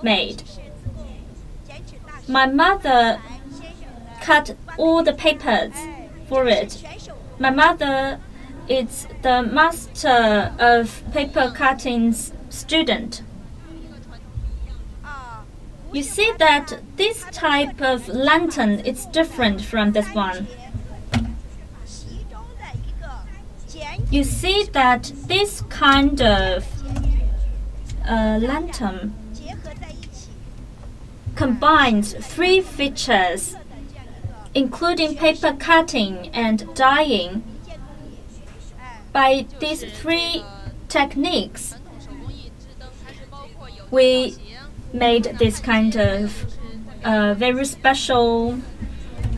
handmade. My mother cut all the papers for it. My mother is the master of paper cutting's student. You see that this type of lantern is different from this one. You see that this kind of lantern combines three features, including paper cutting and dyeing. By these three techniques, we made this kind of very special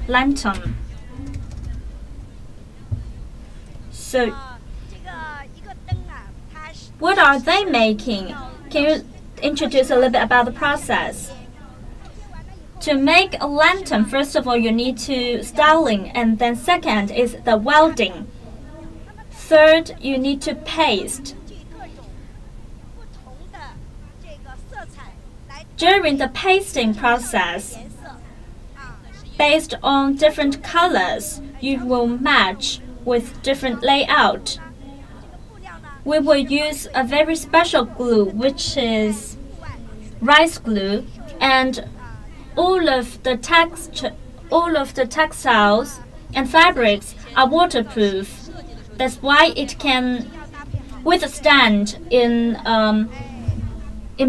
lantern. So, what are they making? Can you introduce a little bit about the process? To make a lantern, first of all, you need to styling, and then second is the welding. Third, you need to paste. During the pasting process, based on different colors, you will match with different layout. We will use a very special glue, which is rice glue, and all of the textiles and fabrics are waterproof. That's why it can withstand in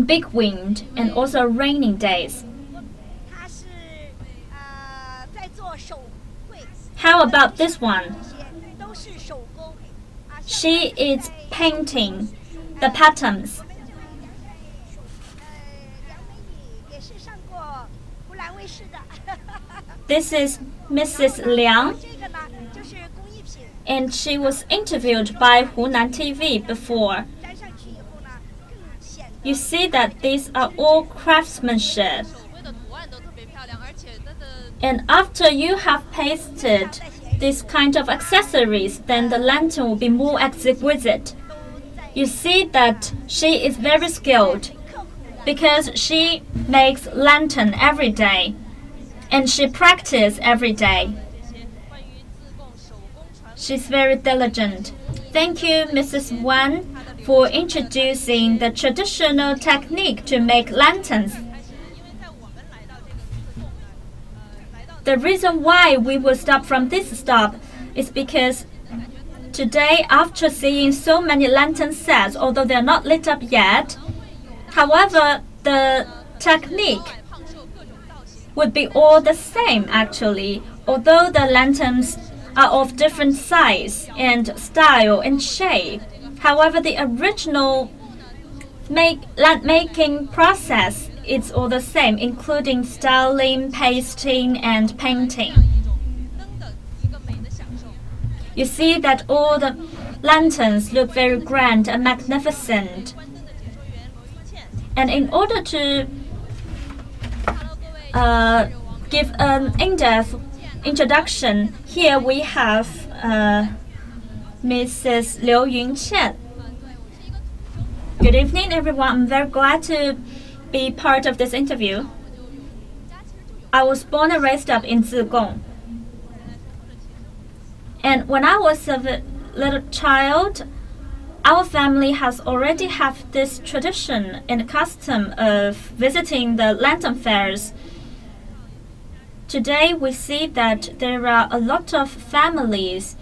big wind and also raining days. How about this one? She is painting the patterns. This is Mrs. Liang, and she was interviewed by Hunan TV before. You see that these are all craftsmanship. And after you have pasted this kind of accessories, then the lantern will be more exquisite. You see that she is very skilled because she makes lantern every day and she practices every day. She's very diligent. Thank you, Mrs. Wan, for introducing the traditional technique to make lanterns. The reason why we will stop from this stop is because today, after seeing so many lantern sets, although they are not lit up yet, however, the technique would be all the same actually, although the lanterns are of different size and style and shape. However, the original making process is all the same, including styling, pasting, and painting. You see that all the lanterns look very grand and magnificent. And in order to give an in-depth introduction, here we have Mrs. Liu Yunqian. Good evening, everyone. I'm very glad to be part of this interview. I was born and raised up in Zigong. And when I was a little child, our family has already have this tradition and custom of visiting the lantern fairs. Today we see that there are a lot of families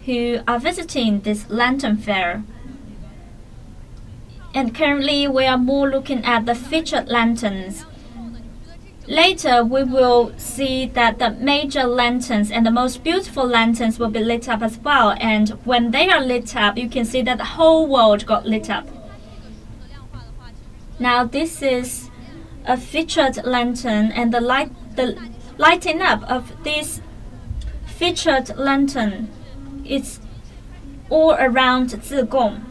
who are visiting this lantern fair. And currently we are more looking at the featured lanterns. Later we will see that the major lanterns and the most beautiful lanterns will be lit up as well. And when they are lit up, you can see that the whole world got lit up. Now this is a featured lantern, and the lighting up of this featured lantern is all around Zigong.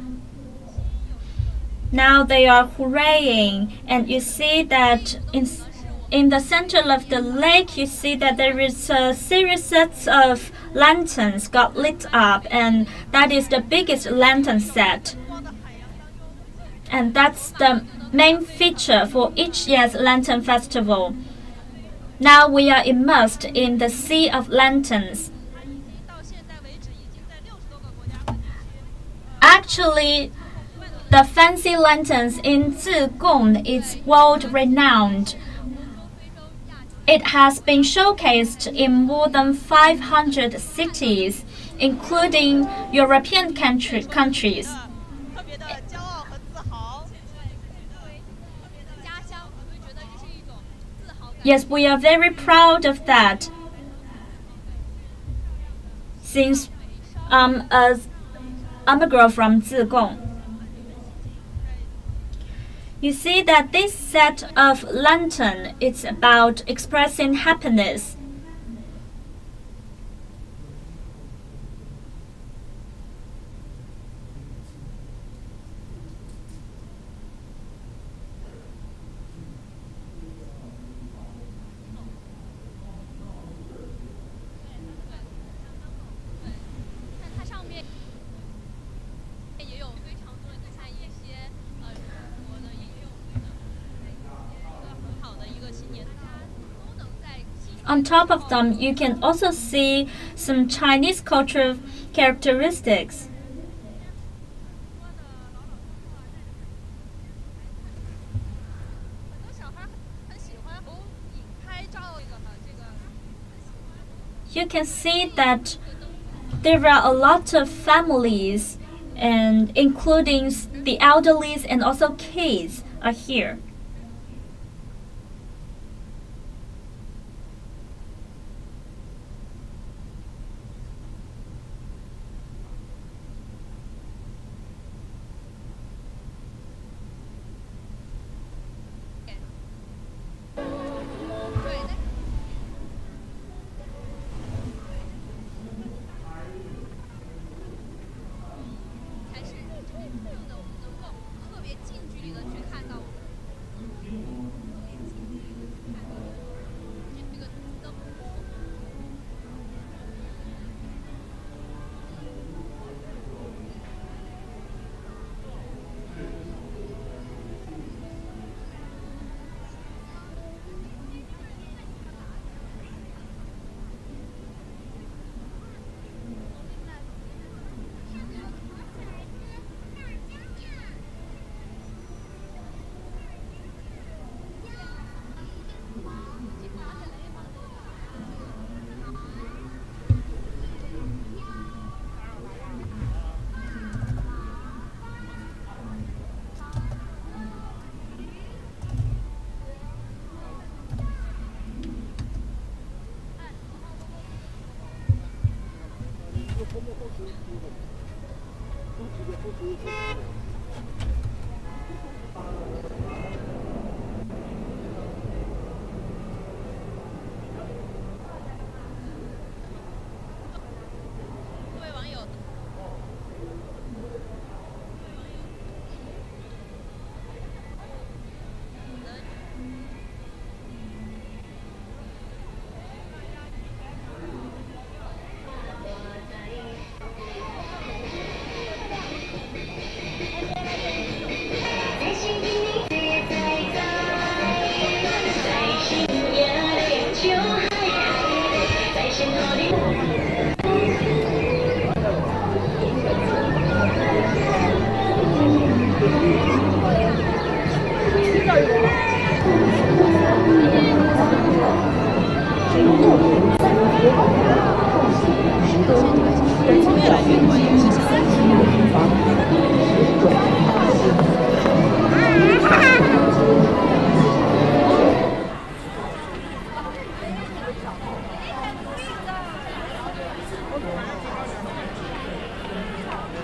Now they are hurraying, and you see that in the center of the lake, you see that there is a series of lanterns got lit up, and that is the biggest lantern set. And that's the main feature for each year's Lantern Festival. Now we are immersed in the sea of lanterns. Actually, the fancy lanterns in Zigong is world-renowned. It has been showcased in more than 500 cities, including European countries. Yes, we are very proud of that. Since I'm a girl from Zigong. You see that this set of lantern is about expressing happiness. On top of them, you can also see some Chinese cultural characteristics. You can see that there are a lot of families, and including the elderly and also kids are here.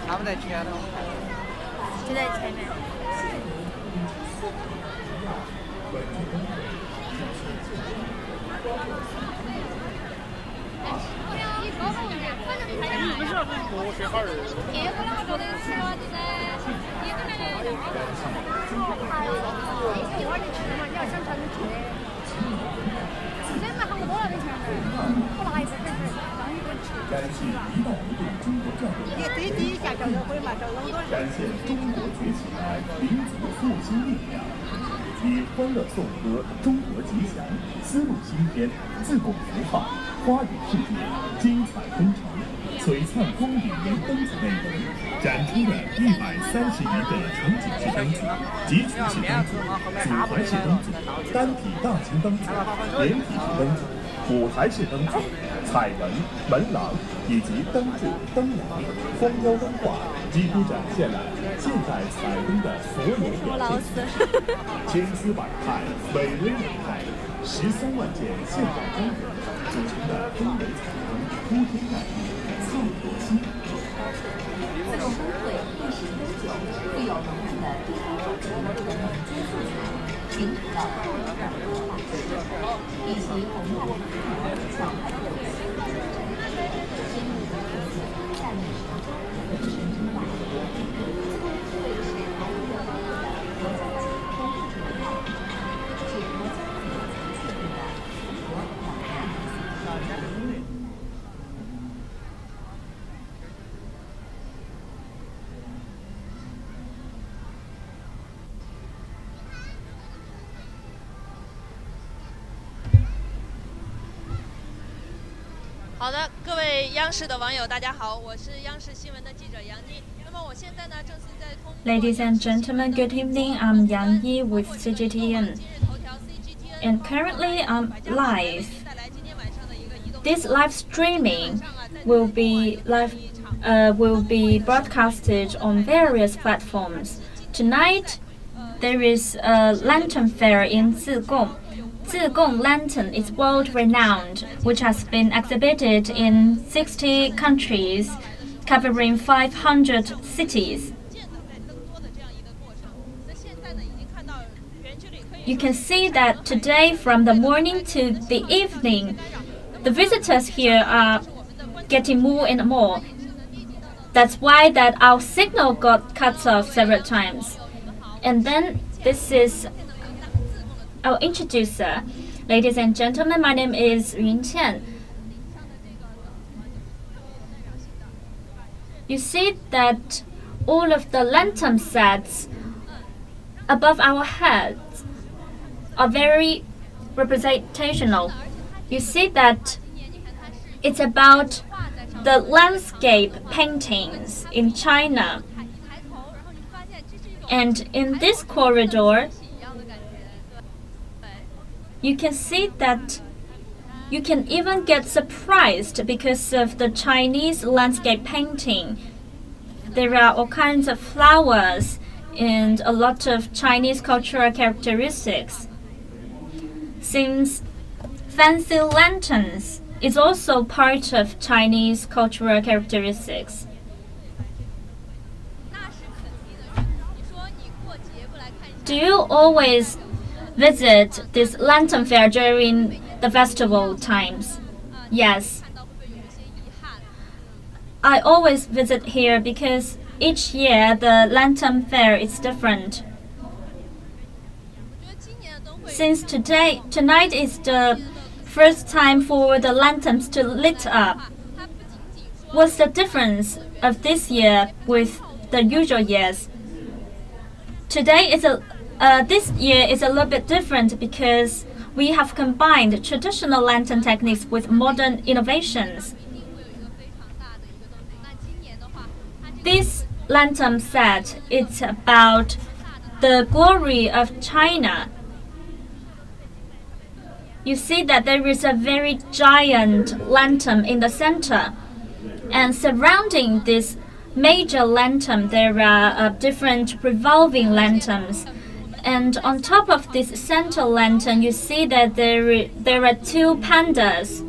他们在前头，就在前面。不是我学哈儿。也最低下叫人会嘛，叫那么多人。展现中国崛起来民族复兴力量。以欢乐颂歌、中国吉祥、丝路新天、自贡符号、花语世界、精彩纷呈、璀璨光影为灯组内容，展出了130余个场景式灯组、集群式灯组、组合式灯组、单体大型灯组、连体式灯组、舞台式灯组、彩门、门廊以及灯柱、灯廊、蜂腰灯画，几乎展现了现代彩灯的所有表现形式，千姿百态，美轮美奂，13万件现代灯人组成的中美彩灯，铺天盖地，灿若星河。自贡灯会历史悠久，具有浓郁的地方特色和民间色彩，形成了多元的文化特色，以其宏大的规模、巧派的有趣的特征，深入的呈现战役神州人生之大。自贡灯会是韩国的国家级公益文化遗产，是国家自然界定的中国两大名胜。好的，各位央视的网友，大家好，我是央视新闻的记者杨妮。那么我现在呢，正是在通。Ladies and gentlemen, good evening. I'm Yang Yi with CGTN, and currently I'm live. This live streaming will be broadcasted on various platforms. Tonight, there is a lantern fair in Zigong. Zigong Lantern is world-renowned, which has been exhibited in 60 countries, covering 500 cities. You can see that today, from the morning to the evening, the visitors here are getting more and more. That's why that our signal got cut off several times. And then this is our introducer. Ladies and gentlemen, my name is Yun Qian. You see that all of the lantern sets above our heads are very representational. You see that it's about the landscape paintings in China. And in this corridor, you can see that you can even get surprised because of the Chinese landscape painting. There are all kinds of flowers and a lot of Chinese cultural characteristics. Since fancy lanterns is also part of Chinese cultural characteristics. Do you always visit this lantern fair during the festival times? Yes. I always visit here because each year the lantern fair is different. Since tonight is the first time for the lanterns to lit up, what's the difference of this year with the usual years? This year is a little bit different because we have combined traditional lantern techniques with modern innovations. This lantern set is about the glory of China. You see that there is a very giant lantern in the center, and surrounding this major lantern there are different revolving lanterns. And on top of this center lantern, you see that there are two pandas.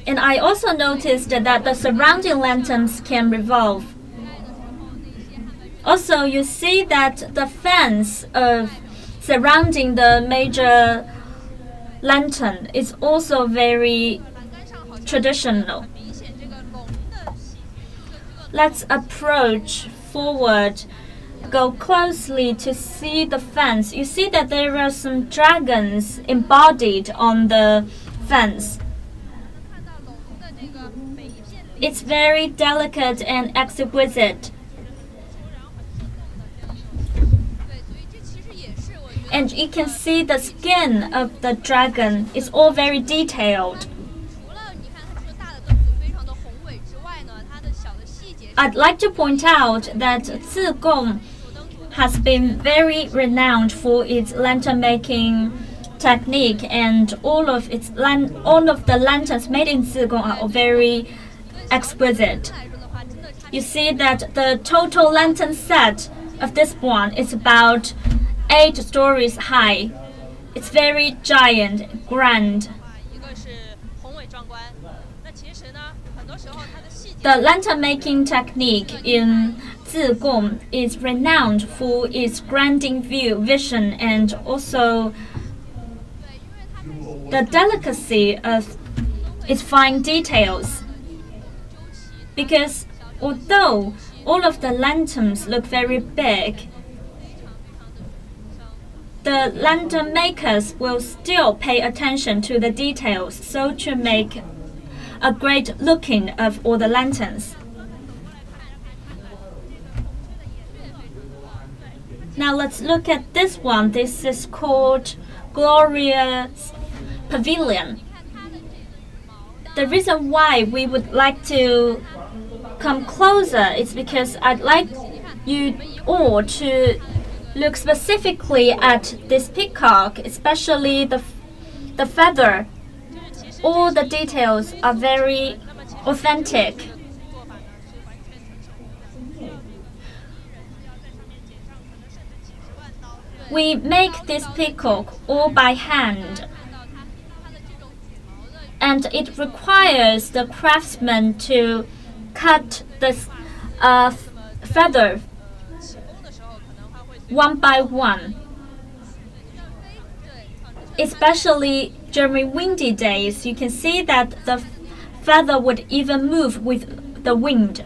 And I also noticed that the surrounding lanterns can revolve. Also, you see that the fence surrounding the major lantern is also very traditional. Let's approach forward, go closely to see the fence. You see that there are some dragons embodied on the fence. It's very delicate and exquisite. And you can see the skin of the dragon is all very detailed. 除了你看它这个大的灯组非常的宏伟之外呢，它的小的细节。I'd like to point out that Zigong has been very renowned for its lantern making technique, and all of the lanterns made in Zigong are very exquisite. You see that the total lantern set of this one is about 8 stories high. It's very giant, grand. 一个是宏伟壮观，那其实呢，很多时候它的细节。The lantern making technique in Zigong is renowned for its granding vision and also the delicacy of its fine details. Because although all of the lanterns look very big, the lantern makers will still pay attention to the details so to make a great looking of all the lanterns. Now let's look at this one. This is called Glorious Pavilion. The reason why we would like to come closer is because I'd like you all to look specifically at this peacock, especially the feather. All the details are very authentic. We make this peacock all by hand, and it requires the craftsman to cut the feather one by one. Especially during windy days, you can see that the feather would even move with the wind.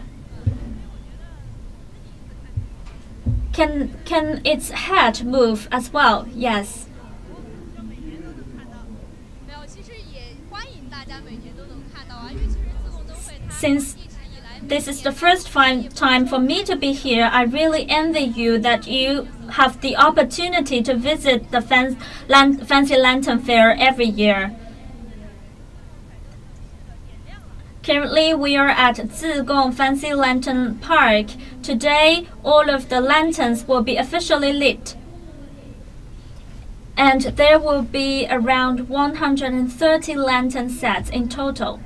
Can its head move as well? Yes. Since this is the first time for me to be here, I really envy you that you have the opportunity to visit the Fancy Lantern Fair every year. Currently, we are at Zigong Fancy Lantern Park. Today, all of the lanterns will be officially lit. And there will be around 130 lantern sets in total.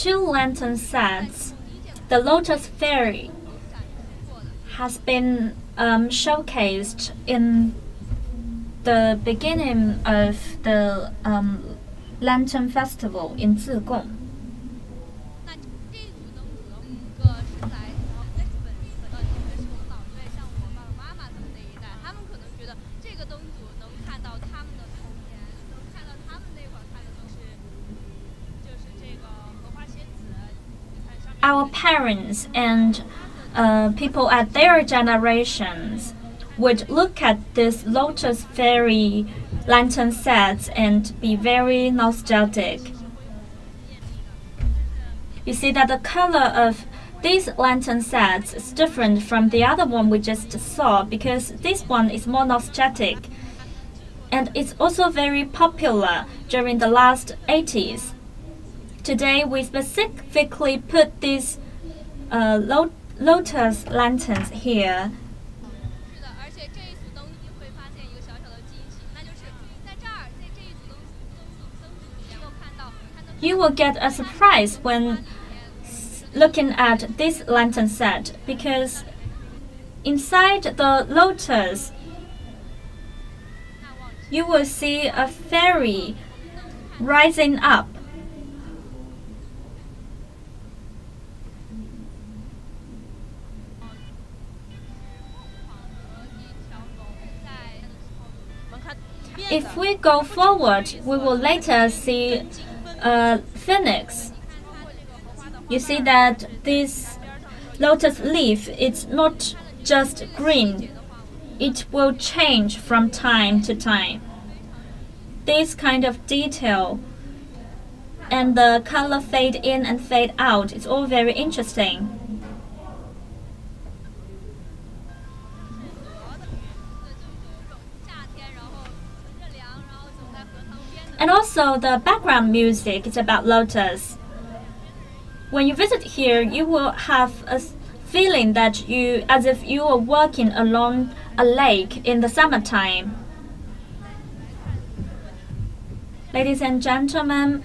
two lantern sets, the Lotus Fairy has been showcased in the beginning of the Lantern Festival in Zigong. Our parents and people at their generations would look at this Lotus Fairy lantern sets and be very nostalgic. You see that the color of these lantern sets is different from the other one we just saw because this one is more nostalgic. And it's also very popular during the last 80s. Today, we specifically put these lotus lanterns here. You will get a surprise when looking at this lantern set because inside the lotus, you will see a fairy rising up. If we go forward, we will later see a phoenix. You see that this lotus leaf is not just green. It will change from time to time. This kind of detail and the color fade in and fade out is all very interesting. And also the background music is about lotus. When you visit here, you will have a feeling that as if you are walking along a lake in the summertime. Ladies and gentlemen,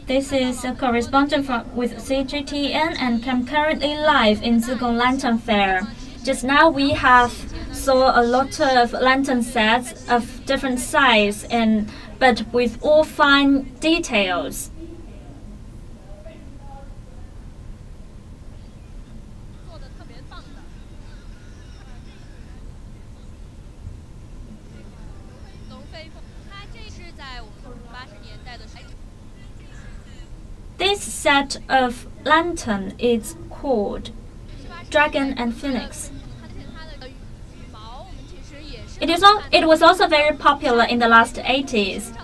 this is a correspondent with CGTN and I'm currently live in Zigong Lantern Fair. Just now we have saw a lot of lantern sets of different size but with all fine details. This set of lantern is called Dragon and Phoenix. It was also very popular in the last 80s.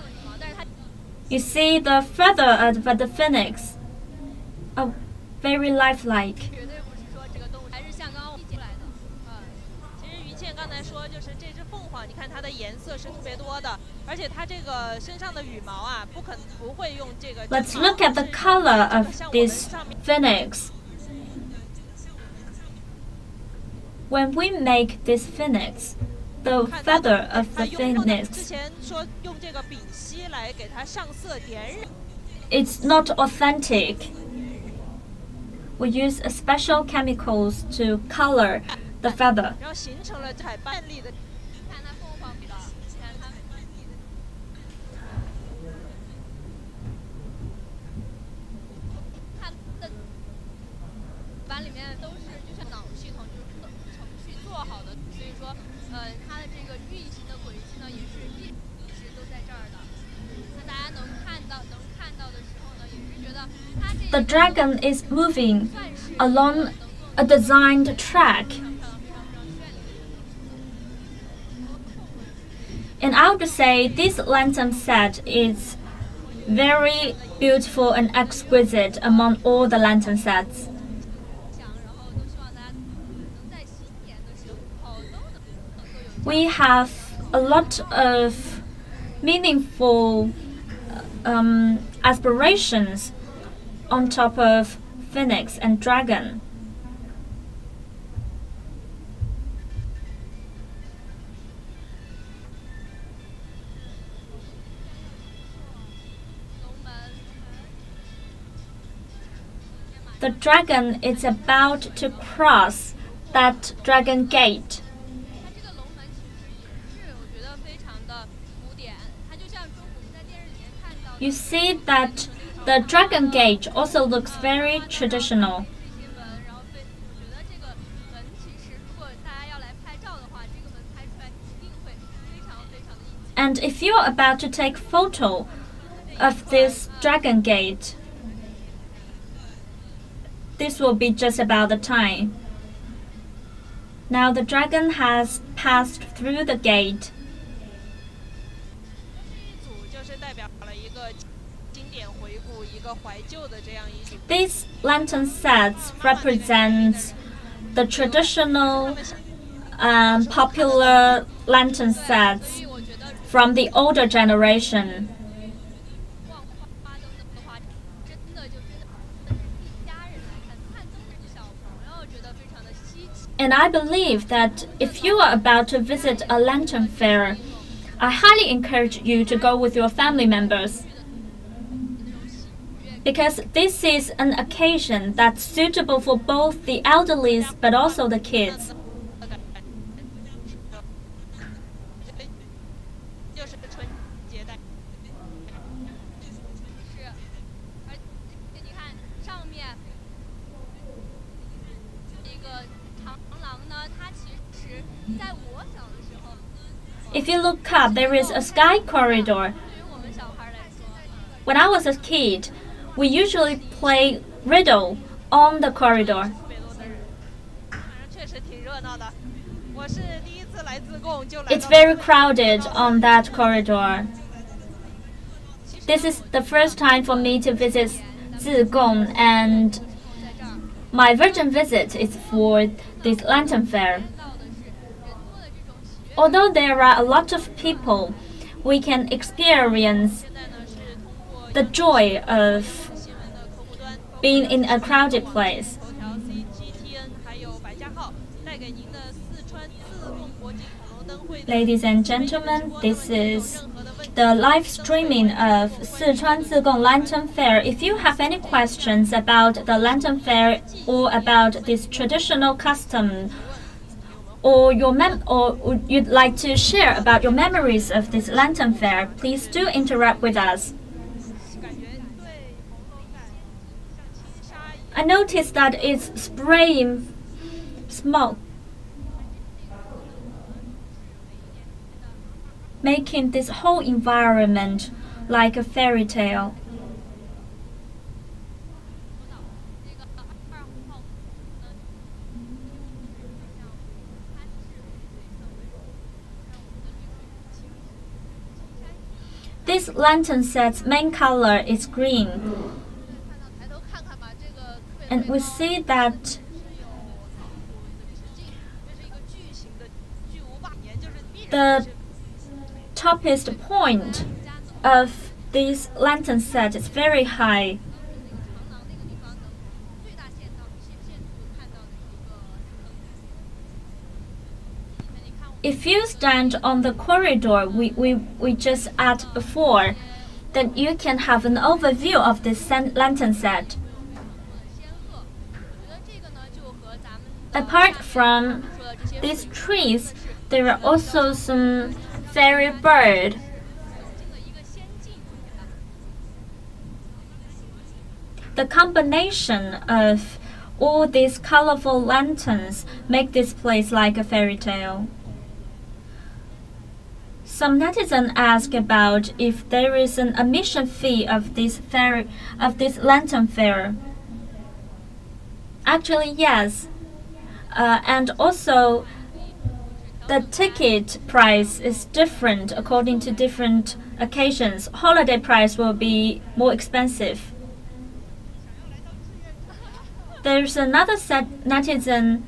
You see the feather of the phoenix, very lifelike. Let's look at the color of this phoenix. When we make this phoenix, the feather of the phoenix, it's not authentic. We use special chemicals to color the feather. The dragon is moving along a designed track. And I would say this lantern set is very beautiful and exquisite among all the lantern sets. We have a lot of meaningful aspirations on top of phoenix and dragon. the dragon is about to cross that dragon gate. 它这个龙门其实也是我觉得非常的古典，它就像中我们在电视里面看到的。 You see that the dragon gate also looks very traditional. 这些门，然后我觉得这个门其实如果大家要来拍照的话，这个门拍出来一定会非常非常的应景。 And if you're about to take photo of this dragon gate, this will be just about the time. Now the dragon has passed through the gate. 这一组就是代表了一个经典回顾、一个怀旧的这样一组。 These lantern sets represent the traditional popular lantern 所 sets 以我觉得 from the older generation. 逛花灯的话，真的就觉得一家人来看，看灯的小朋友觉得非常的稀奇。 And I believe that if you are about to visit a lantern fair, I highly encourage you to go with your family members, because this is an occasion that's suitable for both the elderly but also the kids. 就是春节的，是，而且你看上面一个长廊呢，它其实在我小的时候， If you look up, there is a sky corridor. 对于我们小孩来说， When I was a kid, we usually play riddle on the corridor. 北罗的人，反正确实挺热闹的。我是第一次来自贡，就来 It's 到 very crowded on that corridor. This is the first time for me to visit Zigong, and my virgin visit is for this lantern fair. 到的是人多的这种喜悦。 Although there are a lot of people, we can experience 现在呢是通过 the joy of 新闻的客户端， being in a crowded place. 头条 CGTN 还有百家号带给您的四川自贡国际恐龙灯会的 Ladies and gentlemen, this is the live streaming of Sichuan Zigong Lantern Fair. If you have any questions about the lantern fair or about this traditional custom, or you'd like to share about your memories of this lantern fair, please do interact with us. 感觉对朦胧感像轻纱一样。 I noticed that it's spraying smoke, making this whole environment like a fairy tale. 这个2号呢，像攀枝为色为荣，让我们的绿水青山一样。 This lantern set's main color is green, 看到抬头看看吧，这个特别 and we 高 see that 是有3.5米的直径，这是一个巨型的巨无霸年，就是必然 the 是 toppest point of this lantern set is very high. 长廊那个地方能最大限度看到的一个灯。那你看我们 If you stand on the corridor we just at before, then you can have an overview of this lantern set. 仙鹤，我觉得这个呢就和咱们的 Apart from 说的这些 these trees, there are also some fairy bird. 进了一个仙境一样。 The combination of all these colorful lanterns make this place like a fairy tale. Some netizens ask about if there is an admission fee of this lantern fair. Actually, yes. And also, the ticket price is different according to different occasions. Holiday price will be more expensive. There's another netizen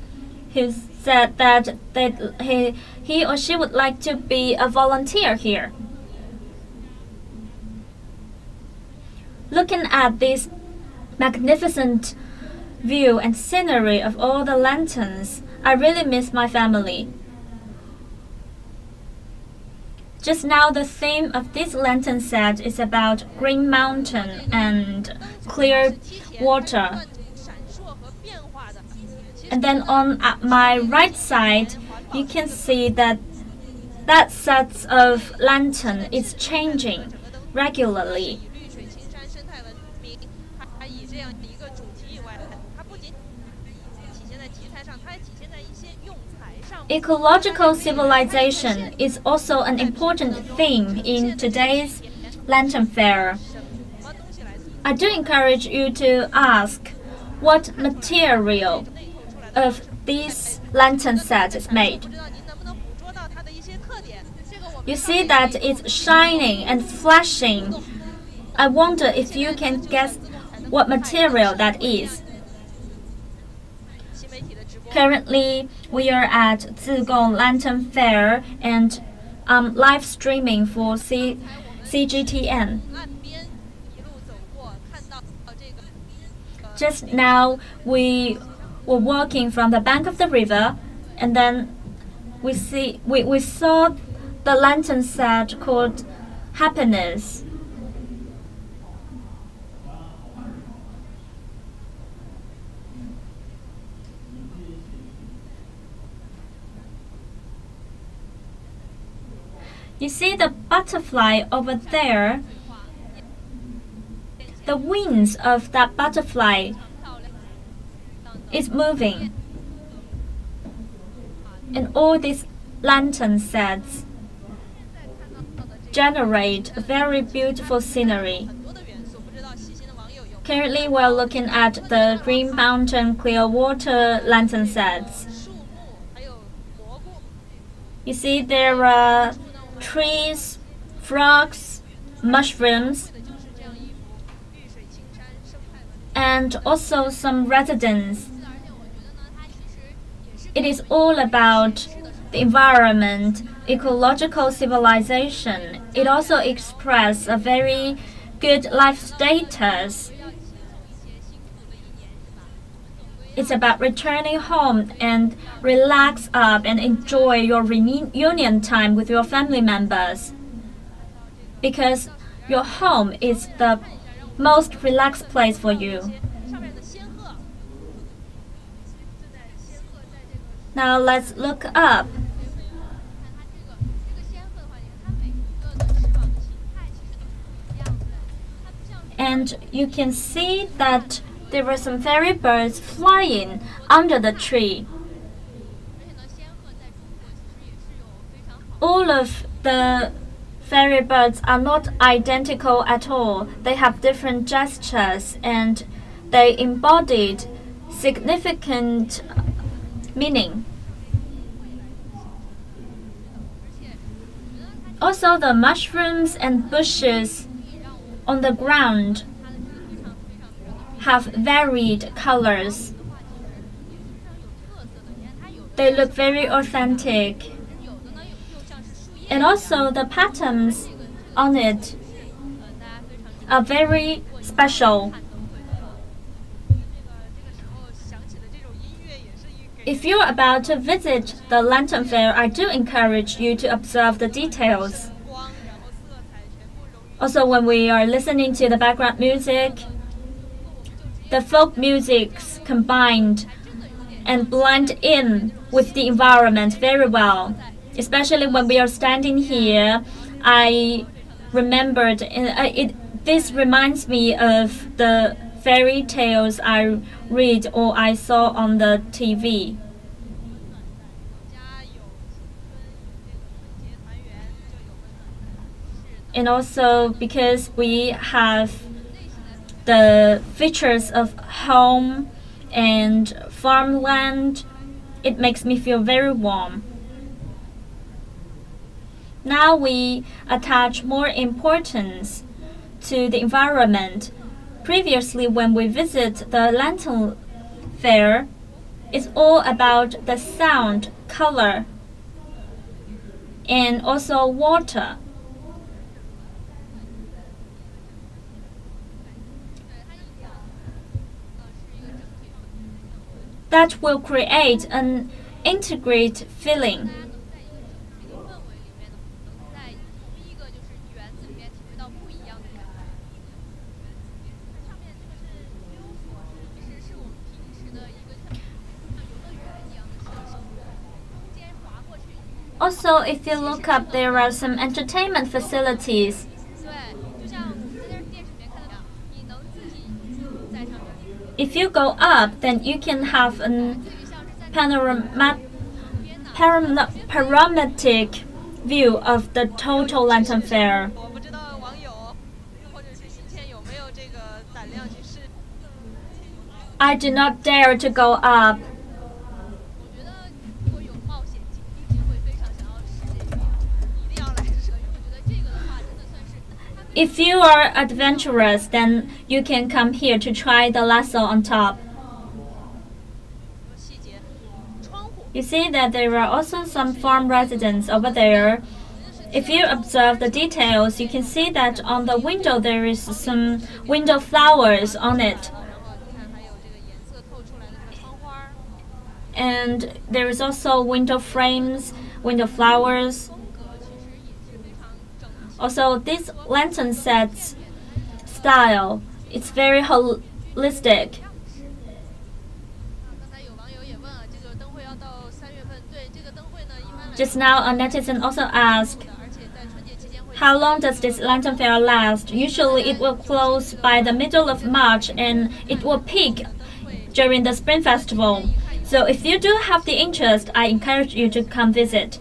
who said that he or she would like to be a volunteer here. Looking at this magnificent view and scenery of all the lanterns, I really miss my family. Just now, the theme of this lantern set is about green mountain and clear water. And then on my right side, you can see that that set of lantern is changing regularly. Ecological civilization is also an important theme in today's lantern fair. I do encourage you to ask what material of this lantern set is made. You see that it's shining and flashing. I wonder if you can guess what material that is. Currently, we are at Zigong Lantern Fair and live streaming for CGTN. Just now, we were walking from the bank of the river, and then we saw the lantern set called Happiness. You see the butterfly over there? The wings of that butterfly is moving. And all these lantern sets generate a very beautiful scenery. Currently, we're looking at the Green Mountain Clear Water lantern sets. You see there are trees, frogs, mushrooms, and also some residents. It is all about the environment, ecological civilization. It also expresses a very good life status. It's about returning home and relax up and enjoy your reunion time with your family members. Because your home is the most relaxed place for you. Now let's look up. And you can see that there were some fairy birds flying under the tree. All of the fairy birds are not identical at all. They have different gestures and they embodied significant meaning. Also, the mushrooms and bushes on the ground have varied colors. They look very authentic. And also the patterns on it are very special. If you're about to visit the lantern fair, I do encourage you to observe the details. Also, when we are listening to the background music, the folk musics combined and blend in with the environment very well. Especially when we are standing here, I remembered, this reminds me of the fairy tales I read or I saw on the TV. And also because we have the features of home and farmland, it makes me feel very warm. Now we attach more importance to the environment. Previously, when we visit the lantern fair, it's all about the sound, color, and also water. That will create an integrated feeling. Also, if you look up, there are some entertainment facilities. 对，就像我们在电视里面看到，你能自己在上面， If you go up, then you can have an 至于像是在panoramic view of the total lantern fair. 我不知道网友或者是新千有没有这个胆量去试。 I do not dare to go up. 我觉得如果有冒险精力，会非常想要试这个，一定要来试，因为我觉得这个的话真的算是。 If you are adventurous, then you can come here to try the lasso on top. 细节，窗户 You see that there are also some farm residents over there. If you observe the details, you can see that on the window there is some window flowers on it. 然后你看还有这个颜色透出来的这个窗花儿， And there is also window frames, window flowers. 风格其实也是非常整齐。 Also, this lantern set's style, it's very holistic. 刚才有网友也问啊，这个灯会要到3月份，对这个灯会呢，一般来 Just now, a netizen also asked, 而且在春节期间会 how long does this lantern fair last? Usually it will close by the middle of March and it will peak during the Spring Festival. So if you do have the interest, I encourage you to come visit.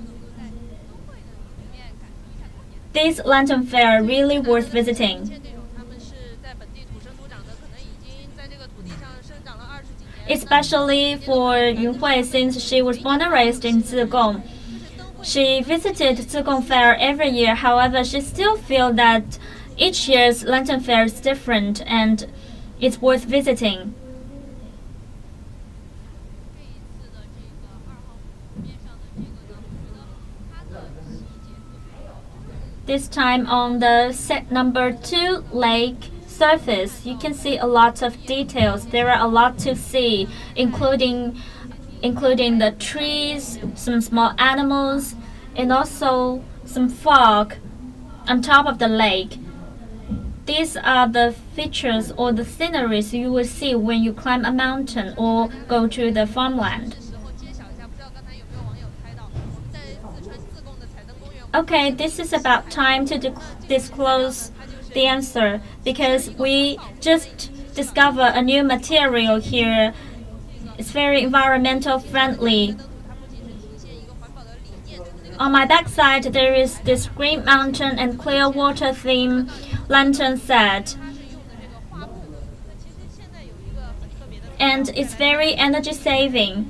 This lantern fair really worth visiting, 这种他们是在本地土生土长的，可能已经在这个土地上生长了20几年。 especially for Yunhui since she was born and raised in Zigong. She visited Zigong Fair every year, however, she still feels that each year's lantern fair is different and it's worth visiting. 这一次的这个2号湖面上的这个呢，我觉得它的细节特别好。 This time on the set number 2 lake surface, you can see a lot of details. There are a lot to see, including the trees, some small animals, and also some fog on top of the lake. These are the features or the sceneries you will see when you climb a mountain or go to the farmland. 时候揭晓一下，不知道刚才有没有网友猜到，我们在四川自贡的彩灯公园。 Okay, this is about time to disclose the answer because we just discovered a new material here. It's very environmental friendly. 它不仅是体现一个环保的理念，这个 On my backside, there is this Green Mountain and Clear Water theme lantern set. 它是用的这个花布。那其实现在有一个很特别的， And it's very energy saving.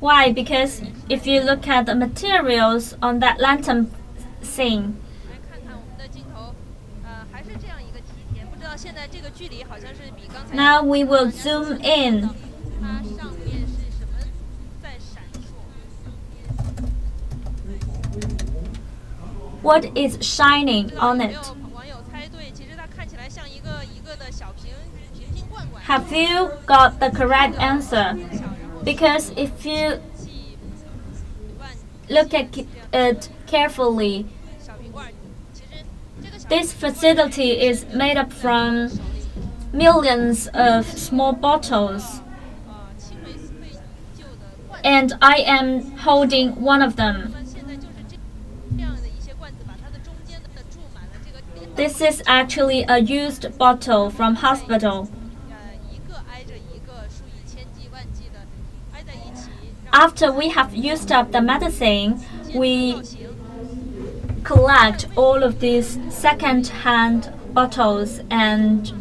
Why? Because if you look at the materials on that lantern scene, 来看看我们的镜头，还是这样一个梯田，不知道现在这个距离好像是比刚才。 now we will zoom in. 它上面是什么在闪烁？ What is shining 不知道 on 有没 it? 有网友猜对？其实它看起来像一个一个的小瓶瓶罐罐。 Have you got the correct answer? Because if you 气万 look at it carefully, 小瓶罐，其实这个小 this facility is made up from millions of small bottles, 青霉素废旧的罐子， and I am holding one of them. 那现在就是这样的一些罐子，把它的中间的注满了这个。 This is actually a used bottle from hospital. 一个挨着一个，数以千计万计的挨在一起。 After we have used up the medicine, 造 we 型 collect all of these second-hand bottles and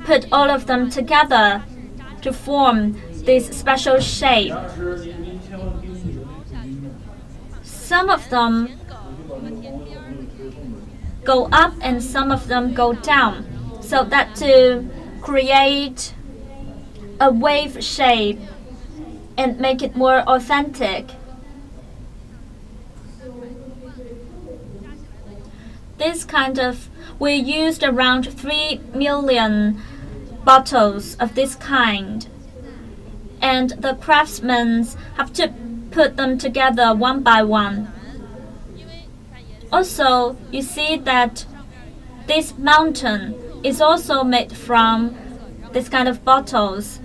put all of them together to form this special shape. Some of them 狗和田边儿的这种。 go up and some of them go down, so that to create a wave shape and make it more authentic. This kind of, we used around 3 million bottles of this kind, and the craftsmen have to put them together one by one. 因为看颜色 Also, you see that this mountain is also made from this kind of bottles.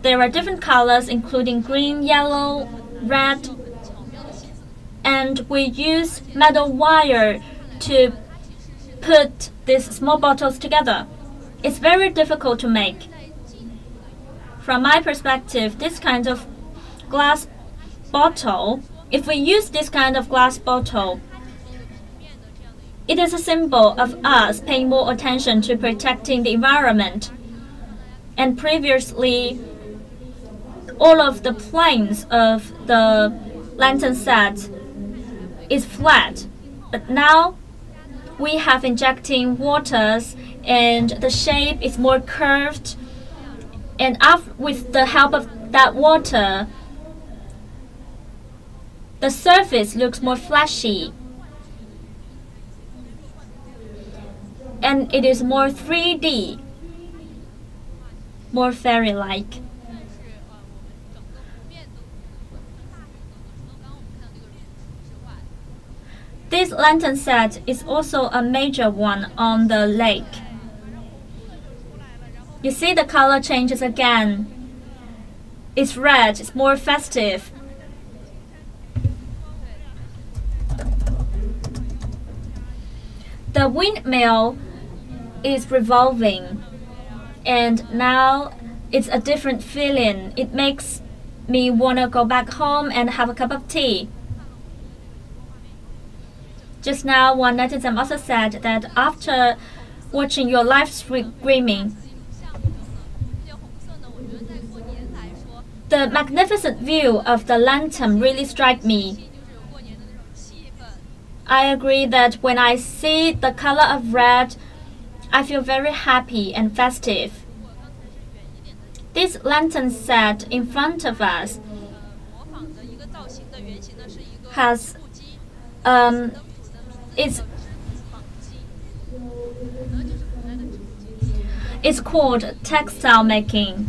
There are different colors including green, yellow, red, and we use metal wire to put these small bottles together. It's very difficult to make. From my perspective, this kind of glass bottle, if we use this kind of glass bottle, it is a symbol of us paying more attention to protecting the environment. And previously, all of the planes of the lantern set is flat, but now we have injecting waters and the shape is more curved, and with the help of that water, the surface looks more flashy and it is more 3D, more fairy-like. This lantern set is also a major one on the lake. You see the color changes again. It's red, it's more festive. The windmill is revolving, and now it's a different feeling. It makes me want to go back home and have a cup of tea. Just now, one netizen also said that after watching your live streaming, the magnificent view of the lantern really struck me. I agree that when I see the color of red, I feel very happy and festive. This lantern set in front of us has it's called textile making.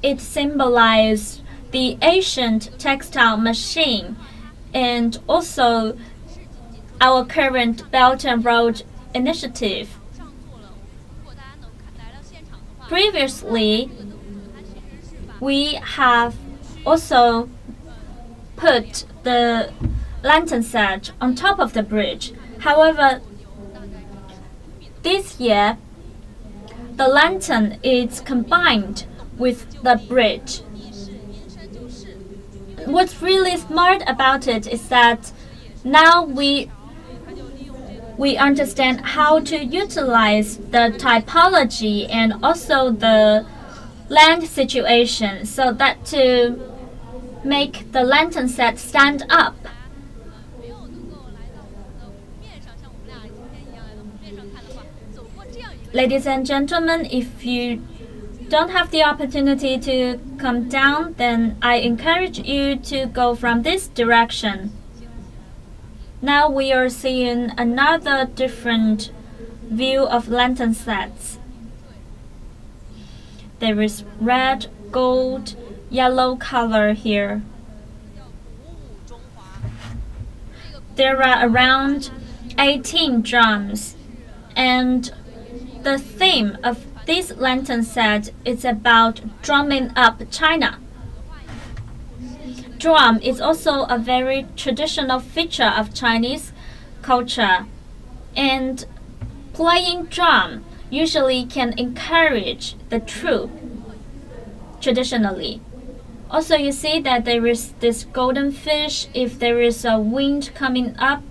It symbolizes the ancient textile machine and also our current Belt and Road initiative. Previously, we have also put the lantern set on top of the bridge. However, this year, the lantern is combined with the bridge. What's really smart about it is that now we understand how to utilize the typology and also the land situation so that to make the lantern set stand up. Ladies and gentlemen, if you don't have the opportunity to come down, then I encourage you to go from this direction. Now we are seeing another different view of lantern sets. There is red, gold, yellow color here. There are around 18 drums, and the theme of this lantern set is about drumming up China. Drum is also a very traditional feature of Chinese culture, and playing drum usually can encourage the troop traditionally. Also, you see that there is this golden fish. If there is a wind coming up,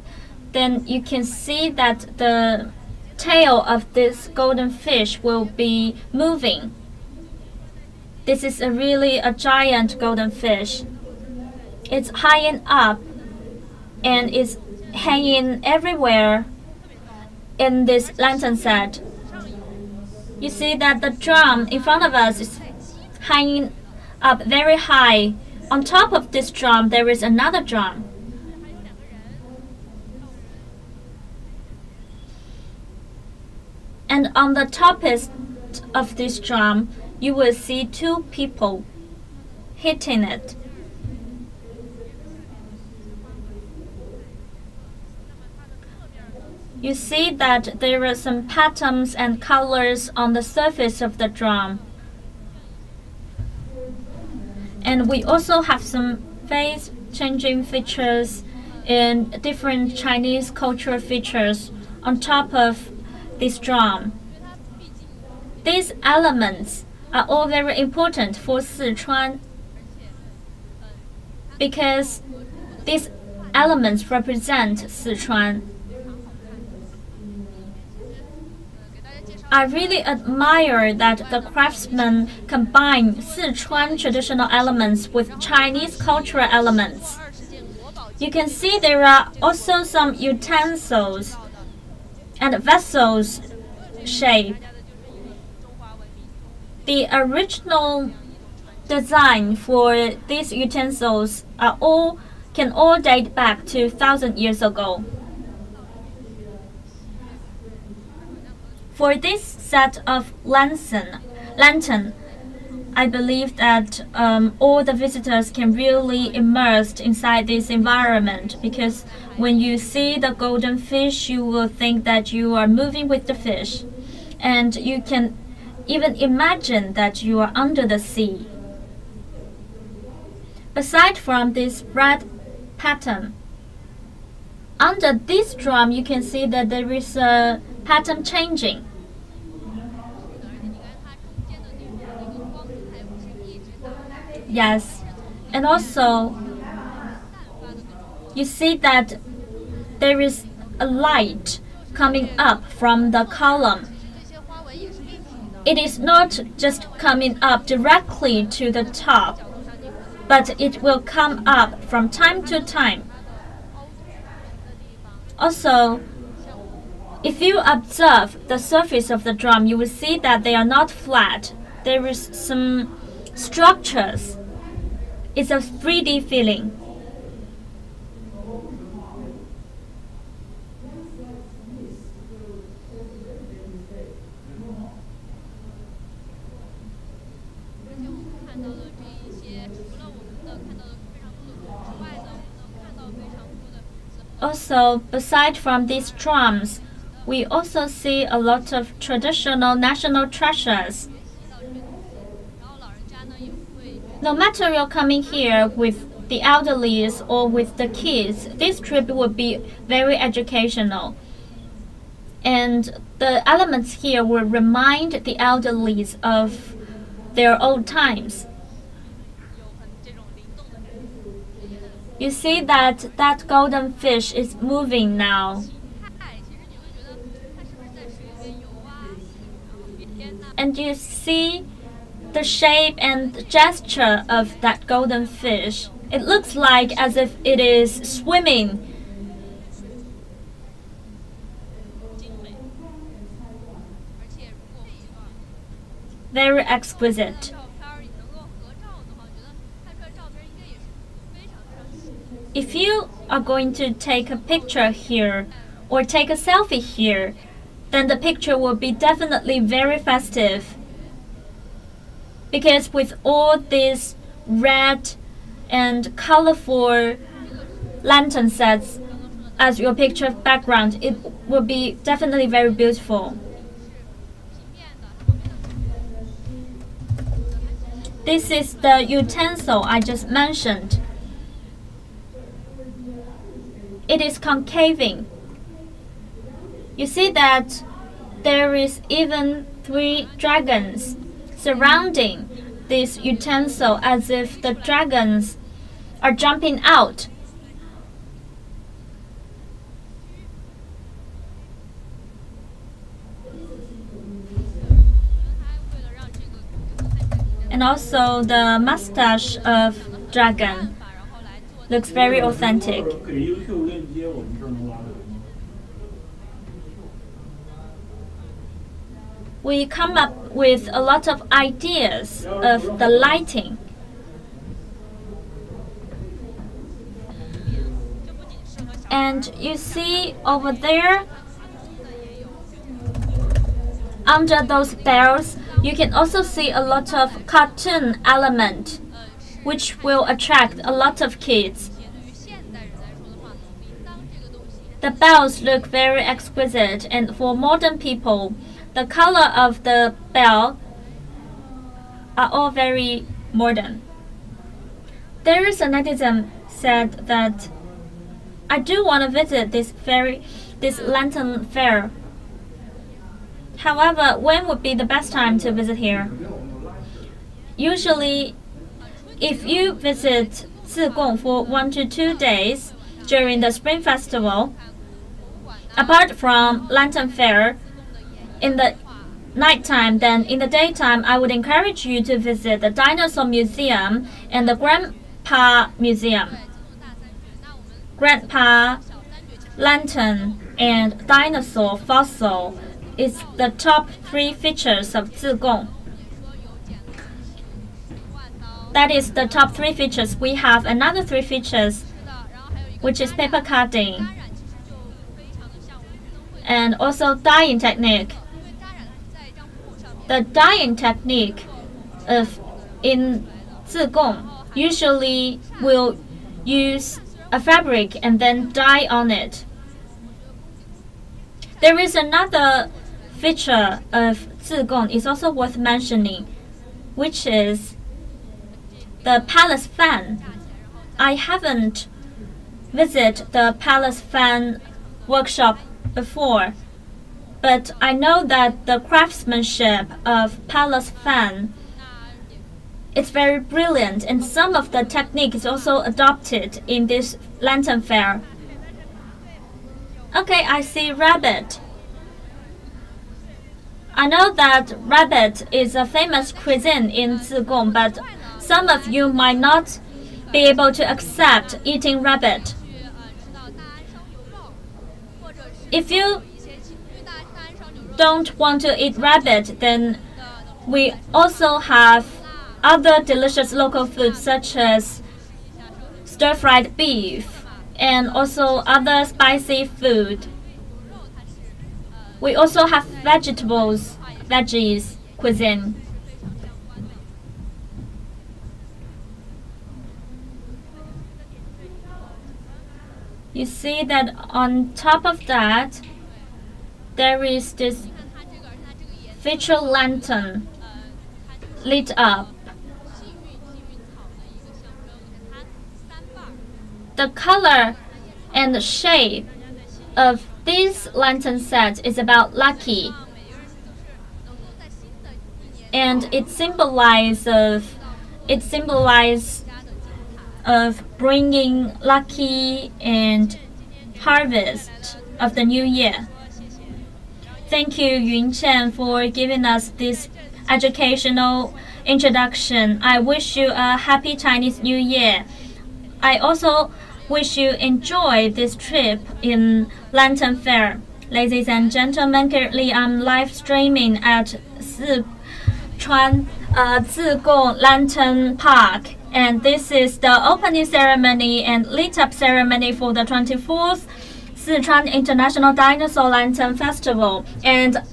then you can see that the tail of this golden fish will be moving. This is really a giant golden fish. It's high up and it's hanging everywhere in this lantern set. You see that the drum in front of us is hanging up very high. On top of this drum, there is another drum. And on the topest of this drum, you will see two people hitting it. You see that there are some patterns and colors on the surface of the drum. And we also have some face-changing features and different Chinese cultural features on top of this drum. These elements are all very important for Sichuan because these elements represent Sichuan. I really admire that the craftsmen combine Sichuan traditional elements with Chinese cultural elements. You can see there are also some utensils and vessels shape. The original design for these utensils can all date back to 1,000 years ago. For this set of lantern, I believe that all the visitors can really immerse inside this environment, because when you see the golden fish, you will think that you are moving with the fish, and you can even imagine that you are under the sea. Aside from this red pattern, under this drum you can see that there is a pattern changing. Yes, and also you see that there is a light coming up from the column. It is not just coming up directly to the top, but it will come up from time to time. Also, if you observe the surface of the drum, you will see that they are not flat. There is some structures. It's a 3D feeling. Also, aside from these drums, we also see a lot of traditional national treasures. No matter you're coming here with the elderlies or with the kids, this trip will be very educational. And the elements here will remind the elderlies of their old times. You see that golden fish is moving now. And you see the shape and gesture of that golden fish. It looks like as if it is swimming. Very exquisite. If you are going to take a picture here or take a selfie here, then the picture will be definitely very festive. Because with all these red and colorful lantern sets as your picture background, it will be definitely very beautiful. This is the utensil I just mentioned. It is concaving. You see that there is even 3 dragons surrounding this utensil as if the dragons are jumping out. And also the mustache of dragon looks very authentic. We come up with a lot of ideas of the lighting. And you see over there, under those bells, you can also see a lot of cartoon element, which will attract a lot of kids. The bells look very exquisite, and for modern people, the color of the bell are all very modern. There is a netizen said that I do want to visit this lantern fair. However, when would be the best time to visit here? Usually, if you visit Zigong for 1 to 2 days during the Spring Festival, apart from Lantern Fair, in the nighttime, then in the daytime, I would encourage you to visit the Dinosaur Museum and the Grandpa Museum. Grandpa, Lantern, and Dinosaur Fossil is the top 3 features of Zigong. That is the top 3 features. We have another 3 features, which is paper cutting and also dyeing technique. The dyeing technique in Zigong usually will use a fabric and then dye on it. There is another feature of Zigong is also worth mentioning, which is the palace fan. I haven't visited the palace fan workshop before, but I know that the craftsmanship of palace fan is very brilliant, and some of the technique is also adopted in this lantern fair. Okay, I see rabbit. I know that rabbit is a famous cuisine in Zigong, but some of you might not be able to accept eating rabbit. If you don't want to eat rabbit, then we also have other delicious local foods such as stir-fried beef and also other spicy food. We also have veggies cuisine. You see that on top of that, there is this feature lantern lit up. The color and the shape of this lantern set is about lucky, and it symbolizes of bringing lucky and harvest of the new year. Thank you, Yun Chen, for giving us this educational introduction. I wish you a happy Chinese New Year. I also wish you enjoy this trip in Lantern Fair. Ladies and gentlemen, currently I'm live streaming at Zigong Lantern Park, and this is the opening ceremony and lit up ceremony for the 24th Sichuan International Dinosaur Lantern Festival. And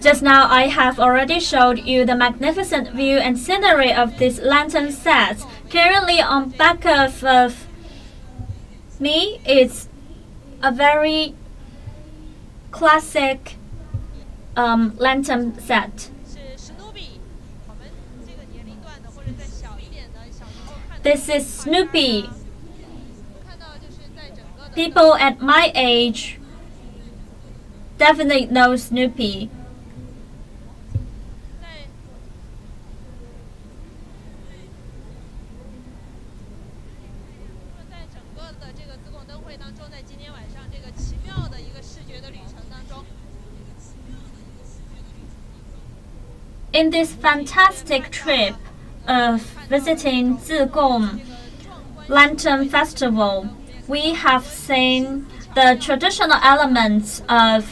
just now I have already showed you the magnificent view and scenery of this lantern set. Currently on back of me is a very classic lantern set. This is Snoopy. People at my age definitely know Snoopy. In this fantastic trip of visiting Zigong Lantern Festival, we have seen the traditional elements of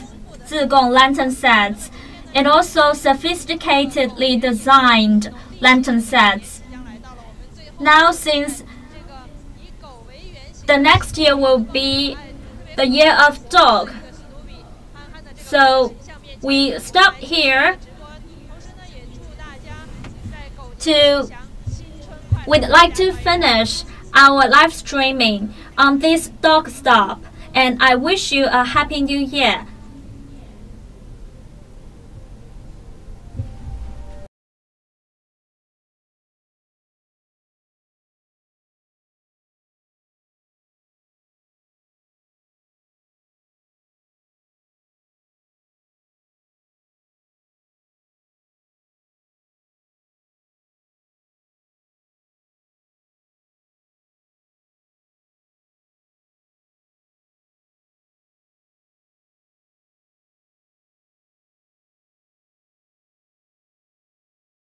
Zigong lantern sets and also sophisticatedly designed lantern sets. Now, since the next year will be the year of dog, so we stop here we'd like to finish our live streaming on this dog stop, and I wish you a happy new year.